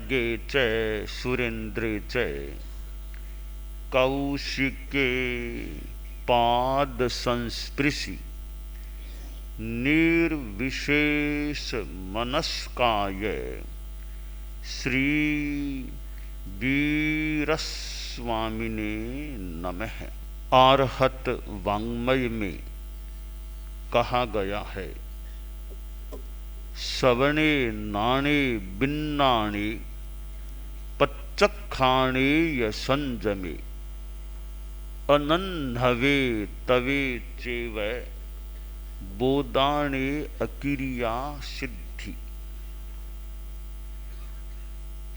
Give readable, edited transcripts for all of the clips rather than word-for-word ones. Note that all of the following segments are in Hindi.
खड्गे च सुरेंद्रे च कौशिके पाद संस्पृशि निर्विशेष मनस्काय श्री वीरस्वामिने नमः। आर्हत वाङ्मय में कहा गया है, सवणे नाणे बिन्नाणे पच्चखाणे यसंजमे अनन्हवे तवे चेव बोदाणे अकिरिया सिद्धि।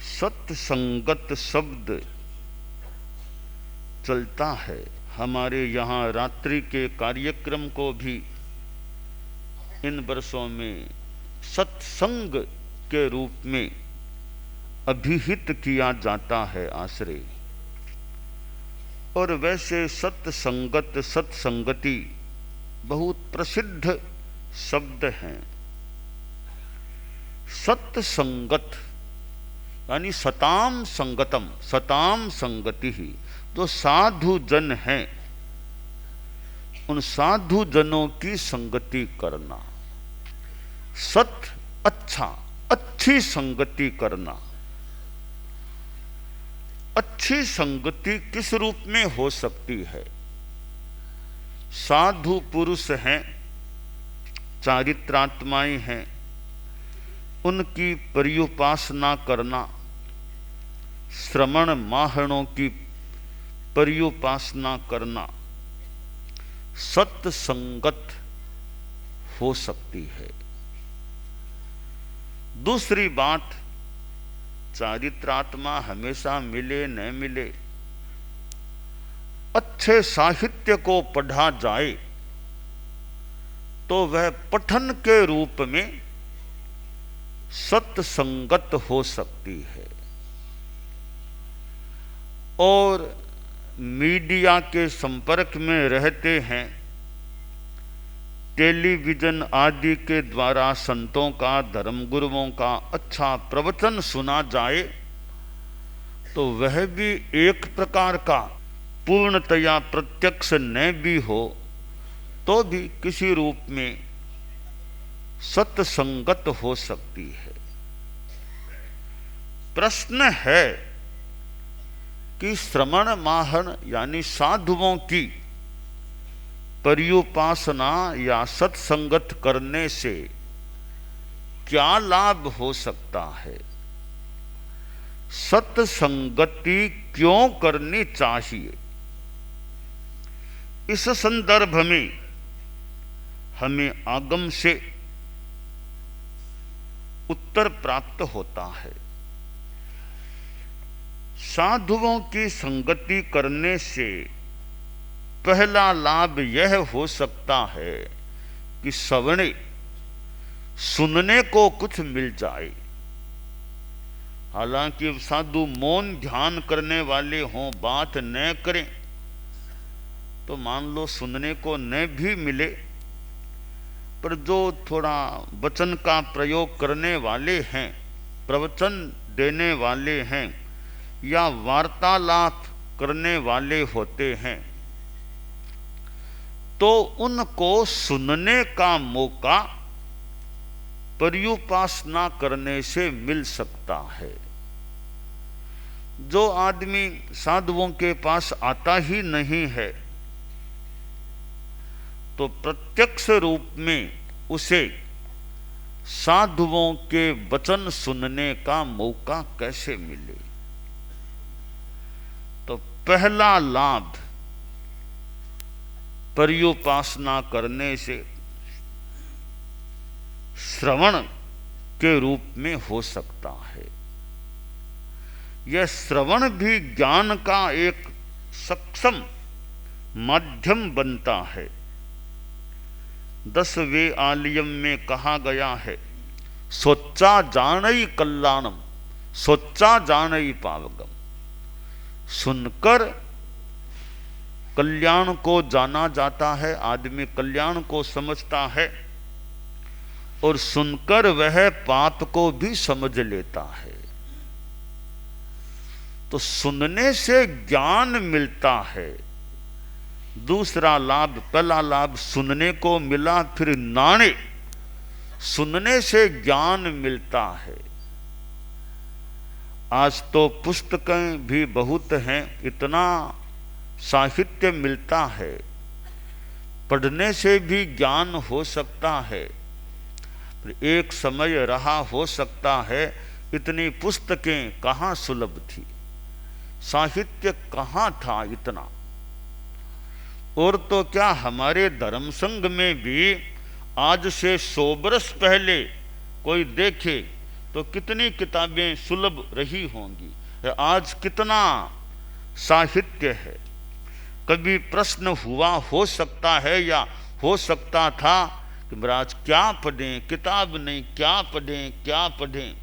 सत्संगत शब्द चलता है। हमारे यहाँ रात्रि के कार्यक्रम को भी इन वर्षों में सत्संग के रूप में अभिहित किया जाता है आश्रय। और वैसे सत्संगत सत्संगति बहुत प्रसिद्ध शब्द हैं। सत्संगत यानी सताम संगतम, सताम संगति ही, जो साधु जन हैं उन साधु जनों की संगति करना। सत अच्छा, अच्छी संगति करना। अच्छी संगति किस रूप में हो सकती है? साधु पुरुष हैं, चारित्रात्माएं हैं, उनकी पर्युपासना करना, श्रमण माहणों की पर्युपासना करना सत्संगत हो सकती है। दूसरी बात, चारित्रात्मा हमेशा मिले न मिले, अच्छे साहित्य को पढ़ा जाए तो वह पठन के रूप में सत्संगत हो सकती है। और मीडिया के संपर्क में रहते हैं, टेलीविजन आदि के द्वारा संतों का, धर्मगुरुओं का अच्छा प्रवचन सुना जाए तो वह भी एक प्रकार का पूर्णतया प्रत्यक्ष न भी हो तो भी किसी रूप में सत्संगत हो सकती है। प्रश्न है कि श्रमण माहन यानी साधुओं की पर्युपासना या सत्संगत करने से क्या लाभ हो सकता है? सत्संगति क्यों करनी चाहिए? इस संदर्भ में हमें आगम से उत्तर प्राप्त होता है। साधुओं की संगति करने से पहला लाभ यह हो सकता है कि सवणे सुनने को कुछ मिल जाए। हालांकि साधु मौन ध्यान करने वाले हों, बात न करें तो मान लो सुनने को न भी मिले, पर जो थोड़ा वचन का प्रयोग करने वाले हैं, प्रवचन देने वाले हैं या वार्तालाप करने वाले होते हैं तो उनको सुनने का मौका पर्युपासना करने से मिल सकता है। जो आदमी साधुओं के पास आता ही नहीं है तो प्रत्यक्ष रूप में उसे साधुओं के वचन सुनने का मौका कैसे मिले? तो पहला लाभ पर्युपासना करने से श्रवण के रूप में हो सकता है। यह श्रवण भी ज्ञान का एक सक्षम माध्यम बनता है। 10वें आलियम में कहा गया है, सोचा जानई कल्याणम, सोचा जानई पावगम। सुनकर कल्याण को जाना जाता है, आदमी कल्याण को समझता है और सुनकर वह पाप को भी समझ लेता है। तो सुनने से ज्ञान मिलता है। दूसरा लाभ, पहला लाभ सुनने को मिला, फिर नाणे, सुनने से ज्ञान मिलता है। आज तो पुस्तकें भी बहुत हैं, इतना साहित्य मिलता है, पढ़ने से भी ज्ञान हो सकता है। एक समय रहा हो सकता है इतनी पुस्तकें कहाँ सुलभ थी, साहित्य कहाँ था इतना। और तो क्या, हमारे धर्म संघ में भी आज से 100 वर्ष पहले कोई देखे तो कितनी किताबें सुलभ रही होंगी, आज कितना साहित्य है। कभी प्रश्न हुआ हो सकता है या हो सकता था कि महाराज क्या पढ़ें, किताब नहीं, क्या पढ़ें क्या पढ़ें।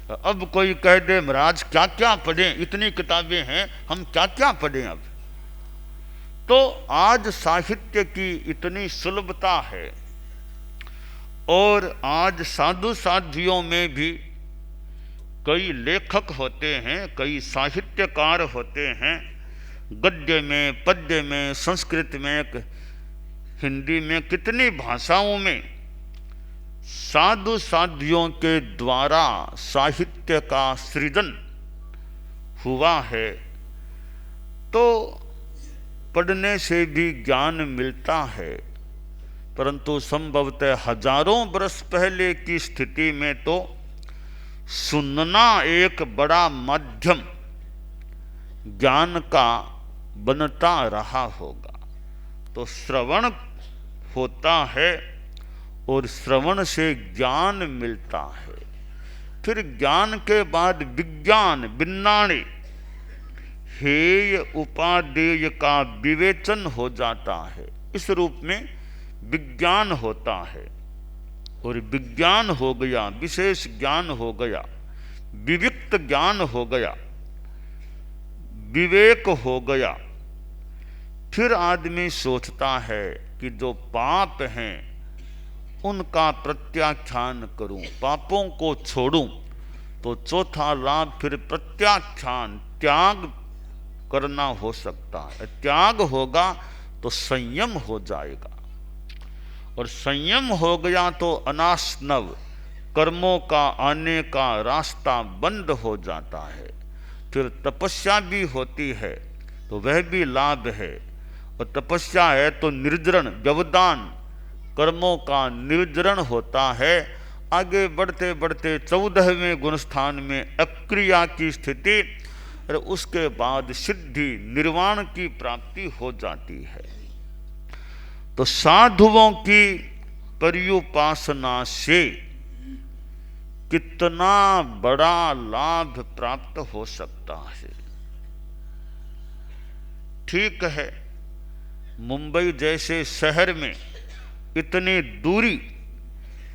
अब कोई कह दे महाराज क्या क्या पढ़ें, इतनी किताबें हैं, हम क्या क्या पढ़ें अब। तो आज साहित्य की इतनी सुलभता है। और आज साधु साध्वियों में भी कई लेखक होते हैं, कई साहित्यकार होते हैं, गद्य में, पद्य में, संस्कृत में, हिंदी में, कितनी भाषाओं में साधु साध्वियों के द्वारा साहित्य का सृजन हुआ है। तो पढ़ने से भी ज्ञान मिलता है, परंतु संभवतः हजारों वर्ष पहले की स्थिति में तो सुनना एक बड़ा माध्यम ज्ञान का बनता रहा होगा। तो श्रवण होता है और श्रवण से ज्ञान मिलता है। फिर ज्ञान के बाद विज्ञान, विज्ञाने, हेय उपादेय का विवेचन हो जाता है। इस रूप में विज्ञान होता है। और विज्ञान हो गया, विशेष ज्ञान हो गया, विविक्त ज्ञान हो गया, विवेक हो गया। फिर आदमी सोचता है कि जो पाप हैं उनका प्रत्याख्यान करूं, पापों को छोड़ूं। तो चौथा लाभ फिर प्रत्याख्यान, त्याग करना हो सकता है। त्याग होगा तो संयम हो जाएगा, और संयम हो गया तो अनासनव, कर्मों का आने का रास्ता बंद हो जाता है। फिर तपस्या भी होती है तो वह भी लाभ है। और तपस्या है तो निर्जरण, व्यवधान, कर्मों का निर्जरण होता है। आगे बढ़ते बढ़ते 14वें गुणस्थान में अक्रिया की स्थिति, और उसके बाद सिद्धि, निर्वाण की प्राप्ति हो जाती है। तो साधुओं की पर्युपासना से कितना बड़ा लाभ प्राप्त हो सकता है। ठीक है, मुंबई जैसे शहर में इतनी दूरी,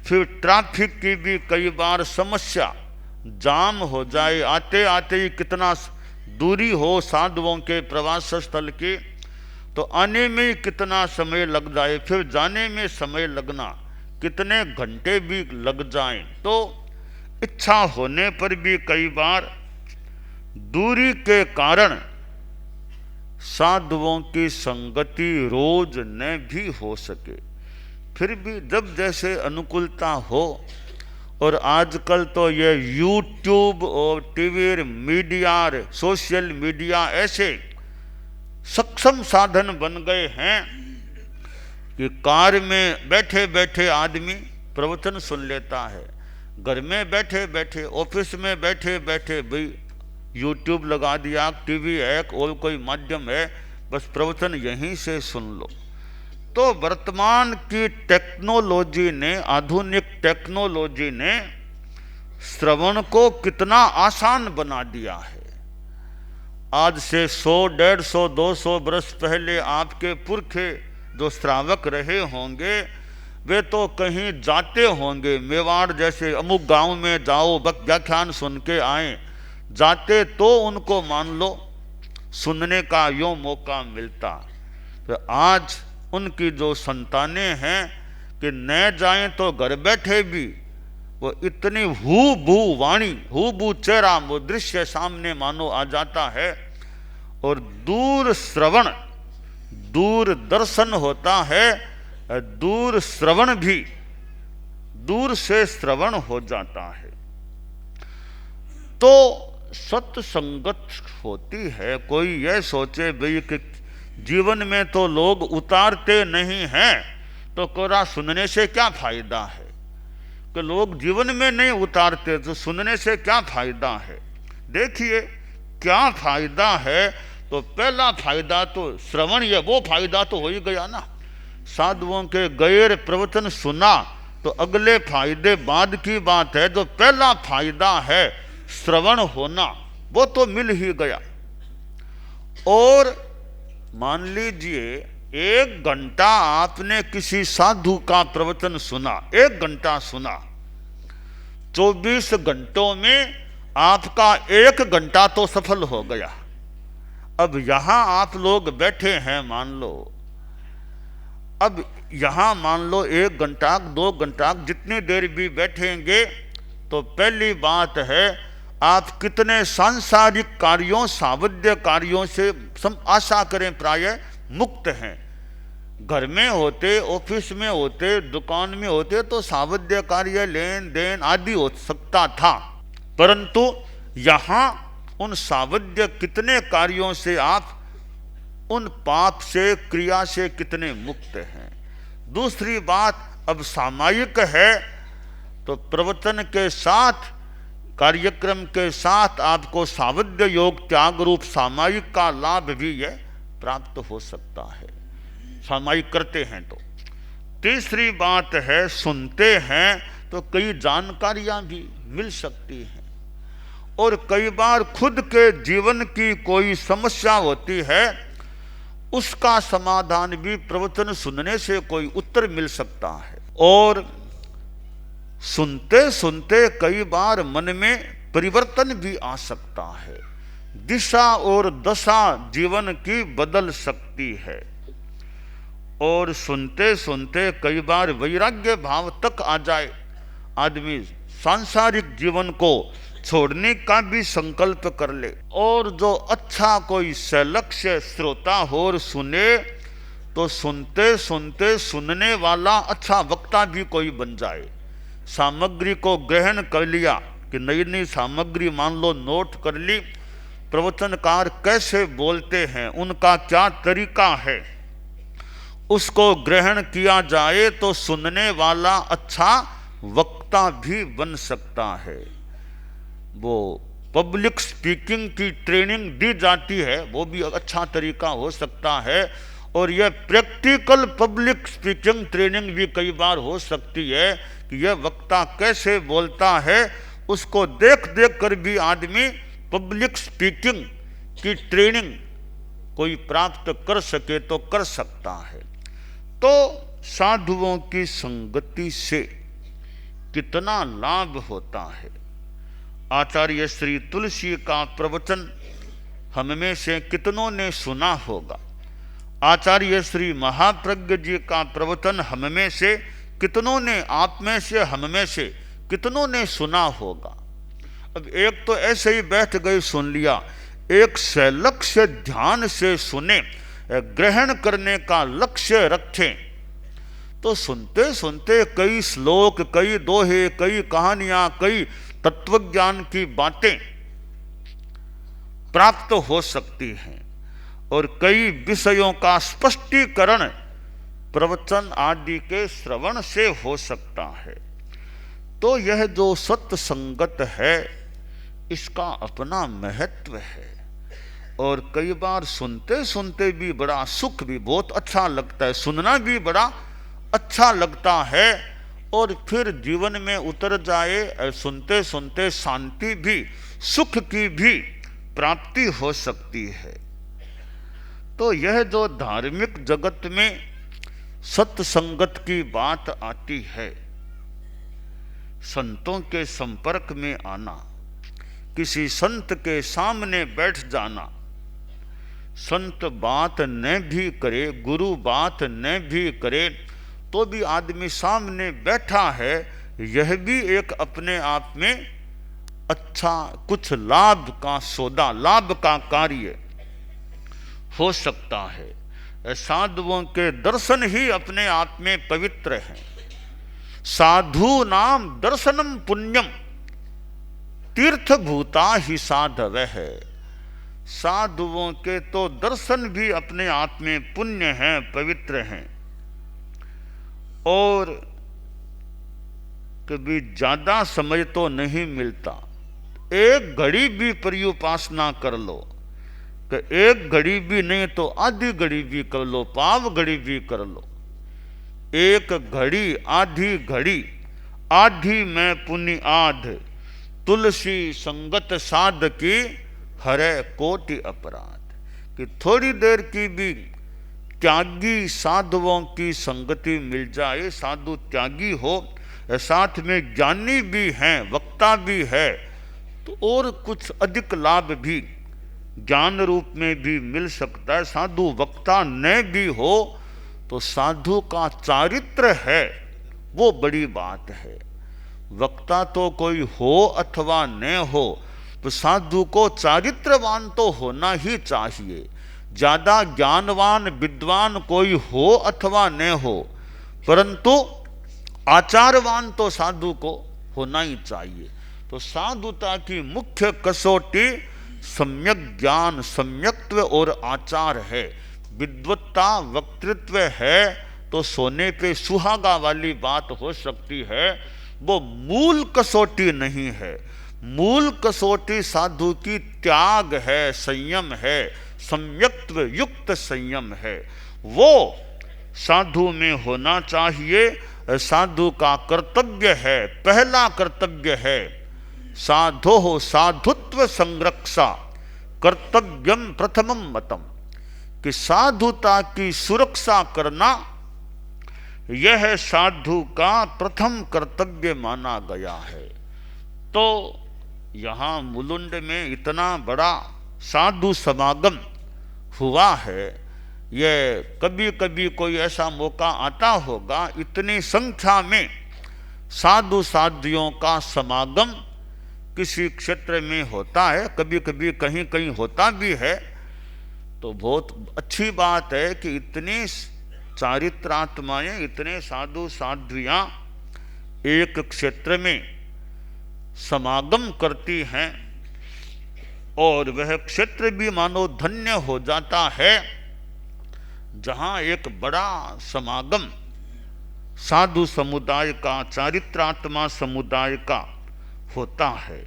फिर ट्रैफिक की भी कई बार समस्या, जाम हो जाए, आते आते ही कितना दूरी हो साधुओं के प्रवास स्थल की, तो आने में ही कितना समय लग जाए, फिर जाने में समय लगना, कितने घंटे भी लग जाएं। तो इच्छा होने पर भी कई बार दूरी के कारण साधुओं की संगति रोज न भी हो सके। फिर भी जब जैसे अनुकूलता हो, और आजकल तो ये यूट्यूब और टीवी, मीडिया, सोशल मीडिया ऐसे सक्षम साधन बन गए हैं कि कार में बैठे बैठे आदमी प्रवचन सुन लेता है, घर में बैठे बैठे, ऑफिस में बैठे बैठे भाई यूट्यूब लगा दिया, टीवी है, और कोई माध्यम है, बस प्रवचन यहीं से सुन लो। तो वर्तमान की टेक्नोलॉजी ने, आधुनिक टेक्नोलॉजी ने श्रवण को कितना आसान बना दिया है। आज से 100, 150, 200 वर्ष पहले आपके पुरखे जो श्रावक रहे होंगे, वे तो कहीं जाते होंगे, मेवाड़ जैसे अमुक गांव में जाओ, व्याख्यान सुन के आए, जाते तो उनको मान लो सुनने का यो मौका मिलता। तो आज उनकी जो संतानें हैं कि न जाएं तो घर बैठे भी वो इतनी हूबहू वाणी, हूबहू चेहरा, वो दृश्य सामने मानो आ जाता है। और दूर श्रवण, दूर दर्शन होता है, दूर श्रवण भी, दूर से श्रवण हो जाता है। तो सत्संगत होती है। कोई यह सोचे भाई कि जीवन में तो लोग उतारते नहीं हैं, तो कोरा सुनने से क्या फायदा है, कि लोग जीवन में नहीं उतारते तो सुनने से क्या फायदा है। देखिए क्या फायदा है। तो पहला फायदा तो श्रवण, ये वो फायदा तो हो ही गया ना। साधुओं के गैर प्रवचन सुना तो अगले फायदे बाद की बात है। जो पहला फायदा है श्रवण होना, वो तो मिल ही गया। और मान लीजिए 1 घंटा आपने किसी साधु का प्रवचन सुना, 1 घंटा सुना, 24 घंटों में आपका 1 घंटा तो सफल हो गया। अब यहां आप लोग बैठे हैं, मान लो, अब यहां मान लो 1 घंटा 2 घंटा जितनी देर भी बैठेंगे, तो पहली बात है आप कितने सांसारिक कार्यों, सावध्य कार्यों से आशा करें प्राय मुक्त हैं। घर में होते, ऑफिस में होते, दुकान में होते तो सावध्य कार्य, लेन देन आदि हो सकता था, परंतु यहाँ उन सावध्य कितने कार्यों से आप उन पाप से, क्रिया से कितने मुक्त हैं। दूसरी बात, अब सामायिक है तो प्रवचन के साथ, कार्यक्रम के साथ आपको सावध्य योग त्याग रूप सामायिक का लाभ भी यह प्राप्त हो सकता है, सामायिक करते हैं तो। तीसरी बात है, सुनते हैं तो कई जानकारियां भी मिल सकती हैं। और कई बार खुद के जीवन की कोई समस्या होती है, उसका समाधान भी प्रवचन सुनने से कोई उत्तर मिल सकता है। और सुनते सुनते कई बार मन में परिवर्तन भी आ सकता है, दिशा और दशा जीवन की बदल सकती है। और सुनते सुनते कई बार वैराग्य भाव तक आ जाए, आदमी सांसारिक जीवन को छोड़ने का भी संकल्प कर ले। और जो अच्छा कोई सलक्ष्य श्रोता हो और सुने, तो सुनते सुनते सुनने वाला अच्छा वक्ता भी कोई बन जाए। सामग्री को ग्रहण कर लिया कि नई नई सामग्री मान लो नोट कर ली, प्रवचनकार कैसे बोलते हैं, उनका क्या तरीका है, उसको ग्रहण किया जाए तो सुनने वाला अच्छा वक्ता भी बन सकता है। वो पब्लिक स्पीकिंग की ट्रेनिंग दी जाती है, वो भी अच्छा तरीका हो सकता है। और यह प्रैक्टिकल पब्लिक स्पीकिंग ट्रेनिंग भी कई बार हो सकती है कि यह वक्ता कैसे बोलता है, उसको देख देख कर भी आदमी पब्लिक स्पीकिंग की ट्रेनिंग कोई प्राप्त कर सके तो कर सकता है। तो साधुओं की संगति से कितना लाभ होता है। आचार्य श्री तुलसी का प्रवचन हम में से कितनों ने सुना होगा। आचार्य श्री महाप्रज्ञ जी का प्रवचन हम में से कितनों ने, आप में से, हम में से कितनों ने सुना होगा। अब एक तो ऐसे ही बैठ गए सुन लिया, एक से लक्ष्य ध्यान से सुने, ग्रहण करने का लक्ष्य रखें, तो सुनते सुनते कई श्लोक, कई दोहे, कई कहानियां, कई तत्वज्ञान की बातें प्राप्त हो सकती हैं। और कई विषयों का स्पष्टीकरण प्रवचन आदि के श्रवण से हो सकता है। तो यह जो सत्संगत है, इसका अपना महत्व है। और कई बार सुनते सुनते भी बड़ा सुख भी बहुत अच्छा लगता है, सुनना भी बड़ा अच्छा लगता है। और फिर जीवन में उतर जाए, सुनते सुनते शांति भी, सुख की भी प्राप्ति हो सकती है। तो यह जो धार्मिक जगत में सत्संगत की बात आती है, संतों के संपर्क में आना, किसी संत के सामने बैठ जाना, संत बात न भी करे, गुरु बात न भी करे, तो भी आदमी सामने बैठा है, यह भी एक अपने आप में अच्छा कुछ लाभ का सौदा, लाभ का कार्य हो सकता है। साधुओं के दर्शन ही अपने आप में पवित्र हैं। साधु नाम दर्शनम पुण्यम तीर्थभूता ही साधव है। साधुओं के तो दर्शन भी अपने आप में पुण्य हैं, पवित्र हैं। और कभी ज्यादा समय तो नहीं मिलता, एक घड़ी भी पर्युपासना कर लो, कि एक घड़ी भी नहीं तो आधी घड़ी भी कर लो, पाव घड़ी भी कर लो। एक घड़ी आधी घड़ी, आधी में पुण्य आध, तुलसी संगत साध की हरे कोटि अपराध। कि थोड़ी देर की भी त्यागी साधुओं की संगति मिल जाए, साधु त्यागी हो, साथ में ज्ञानी भी हैं, वक्ता भी है, तो और कुछ अधिक लाभ भी ज्ञान रूप में भी मिल सकता है। साधु वक्ता न भी हो तो साधु का चारित्र है, वो बड़ी बात है। वक्ता तो कोई हो अथवा न हो, तो साधु को चारित्रवान तो होना ही चाहिए। ज्यादा ज्ञानवान विद्वान कोई हो अथवा न हो, परंतु आचारवान तो साधु को होना ही चाहिए। तो साधुता की मुख्य कसौटी सम्यक ज्ञान, सम्यक्त्व और आचार है। विद्वत्ता वक्तृत्व है तो सोने पे सुहागा वाली बात हो सकती है, वो मूल कसौटी नहीं है। मूल कसौटी साधु की त्याग है, संयम है, सम्यक्त्व युक्त संयम है, वो साधु में होना चाहिए। साधु का कर्तव्य है, पहला कर्तव्य है साधो हो साधुत्व संरक्षा कर्तव्यम प्रथमम मतम, कि साधुता की सुरक्षा करना यह साधु का प्रथम कर्तव्य माना गया है। तो यहाँ मुलुंड में इतना बड़ा साधु समागम हुआ है, ये कभी कभी कोई ऐसा मौका आता होगा, इतनी संख्या में साधु साधियों का समागम किसी क्षेत्र में होता है, कभी कभी कहीं कहीं होता भी है। तो बहुत अच्छी बात है कि इतनी चारित्रात्माएं, इतने साधु साध्वियां एक क्षेत्र में समागम करती हैं, और वह क्षेत्र भी मानो धन्य हो जाता है जहां एक बड़ा समागम साधु समुदाय का, चारित्रात्मा समुदाय का होता है।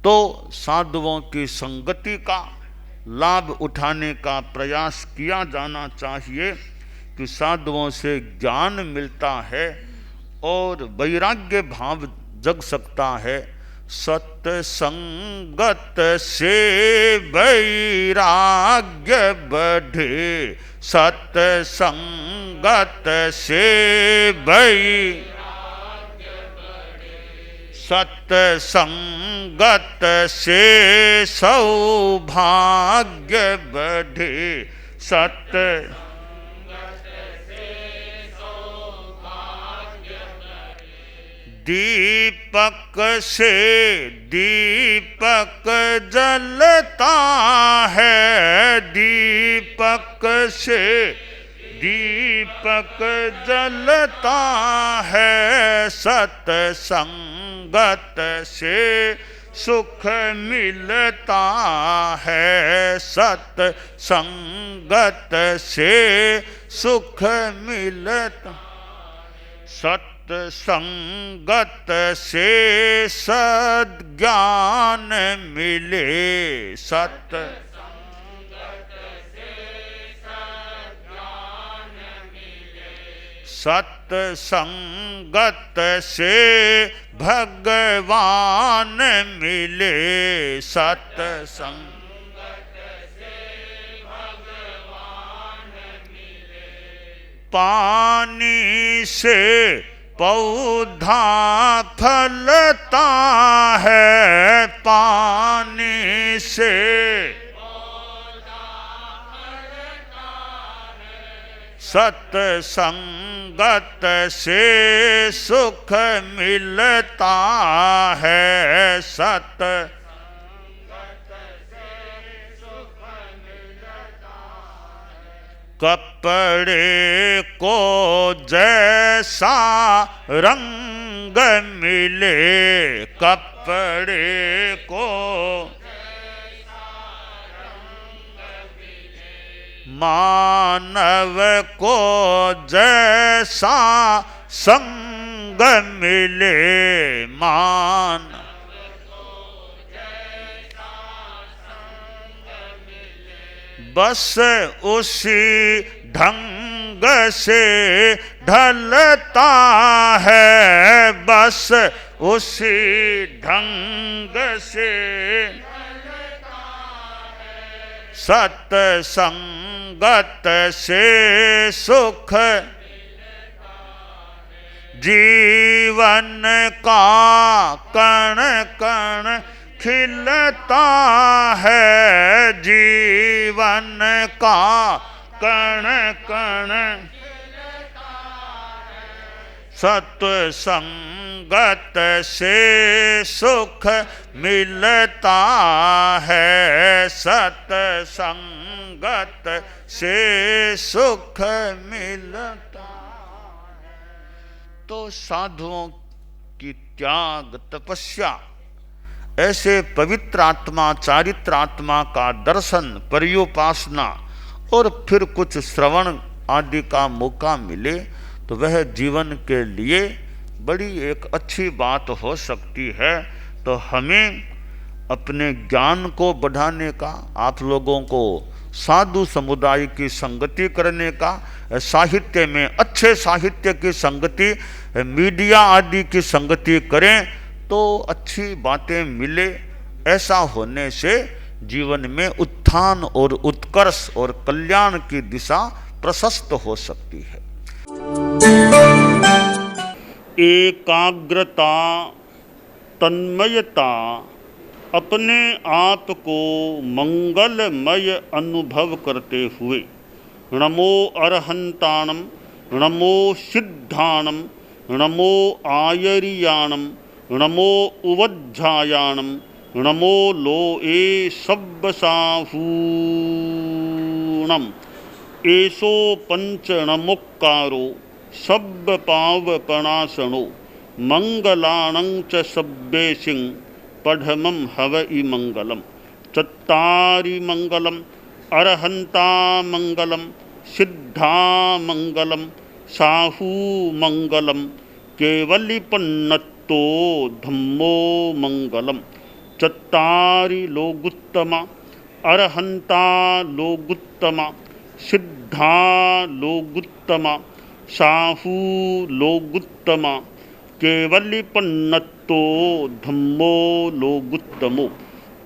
तो साधुओं की संगति का लाभ उठाने का प्रयास किया जाना चाहिए, कि साधुओं से ज्ञान मिलता है और वैराग्य भाव जग सकता है। सत्संगत से वैराग्य बढ़े, सत्संगत से सत्संगत से सौभाग्य बढ़े, दीपक से दीपक जलता है, दीपक से दीपक जलता है, सत्संगत से सुख मिलता है, सत्संगत से सुख मिलता, सत्संगत से सद्ज्ञान मिले, सत्संगत से भगवान मिले, सत्संगत से भगवान मिले। पानी से पौधा फलता है, पानी से सत्संगत से सुख मिलता है, कपड़े को जैसा रंग मिले, कपड़े को मानव को जैसा संग मिले, बस उसी ढंग से ढलता है, बस उसी ढंग से सत्संगत से सुख जीवन का कण कण खिलता है, जीवन का कण कण सत्संगत से सुख मिलता है, सत्संगत से सुख मिलता है। तो साधुओं की त्याग तपस्या, ऐसे पवित्र आत्मा चारित्र आत्मा का दर्शन पर्युपासना और फिर कुछ श्रवण आदि का मौका मिले तो वह जीवन के लिए बड़ी एक अच्छी बात हो सकती है। तो हमें अपने ज्ञान को बढ़ाने का, आप लोगों को साधु समुदाय की संगति करने का, साहित्य में अच्छे साहित्य की संगति, मीडिया आदि की संगति करें तो अच्छी बातें मिले। ऐसा होने से जीवन में उत्थान और उत्कर्ष और कल्याण की दिशा प्रशस्त हो सकती है। एकाग्रता, तन्मयता, अपने आप को मंगलमय अनुभव करते हुए नमो अरहंताणम, नमो सिद्धाणम, नमो आयरियाणम, नमो उवज्झायाणम, नमो लोए सब्बसाहूणम, एसो पंच नमोक्कारो सब्ब पावपणासनो, मंगलाणं च सब्बेसिं पढ़मं हवइ मंगलम। चत्तारि मंगलम, अरहंता मंगलम, सिद्धा मंगलम, साहू मंगलम, केवलिपन्नतो धम्मो मंगलम। चत्तारि लोगुत्तमा, अरहंता लोगुत्तमा, सिद्धा लोगुत्तमा, साहू लोगुत्तमा, केवलिपन्नतो धम्मो लोगुत्तमो।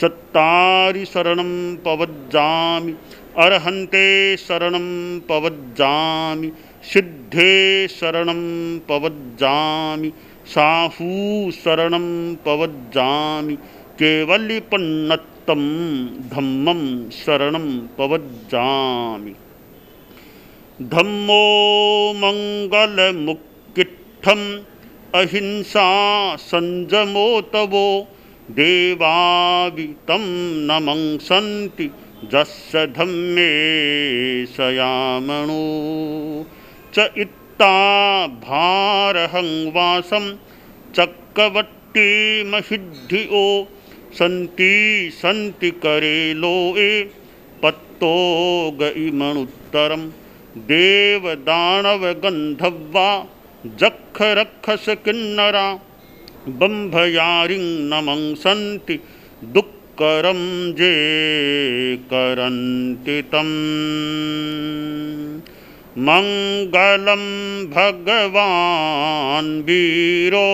चत्तारि शरणं पवज्जामि, अरहन्ते शरणं पवज्जामि, सिद्धे शरणं पवज्जामि, साहू शरणं पवज्जामि, केवलिपन्नतं धम्मं शरणं पवज्जामि। धम्मो मंगलमुक्किट्ठम् अहिंसा संजमो तवो, देवावितं नमंसन्ति जस्य धम्मे सयामणो। च इत्ता भारहं वासं चक्रवट्टी महिद्धिओ, सन्ति सन्ति करे लोए पत्तो गइमणुत्तरम्। देव दानव गंधर्वा जख रक्षस किन्नरा, बंभयारिं नमंसन्ति दुक्करं जे करन्ति तम्। मंगलम भगवान् वीरो,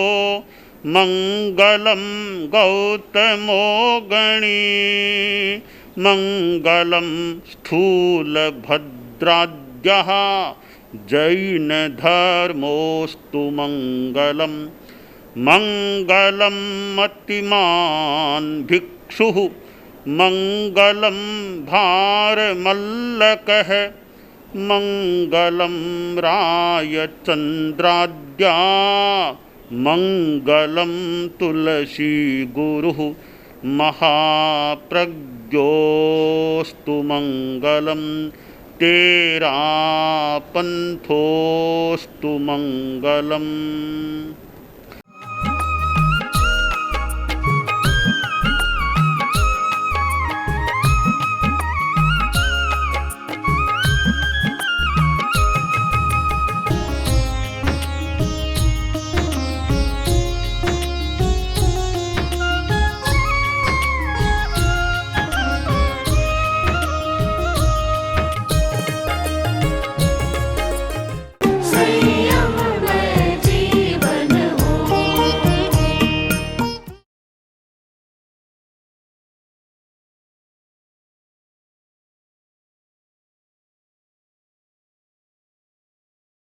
मंगलम गौतमो गणी, मंगलम स्थूलभद्राद्यः जैन धर्मोस्तु मंगलम। मंगलम मतिमान् भिक्षुः, मंगलम भारमल्लकः, मंगलम रायचंद्राद्या मंगलम तुलसी गुरु महाप्रज्ञोस्तु मंगलम तेरा पंथोस्तु मंगलम।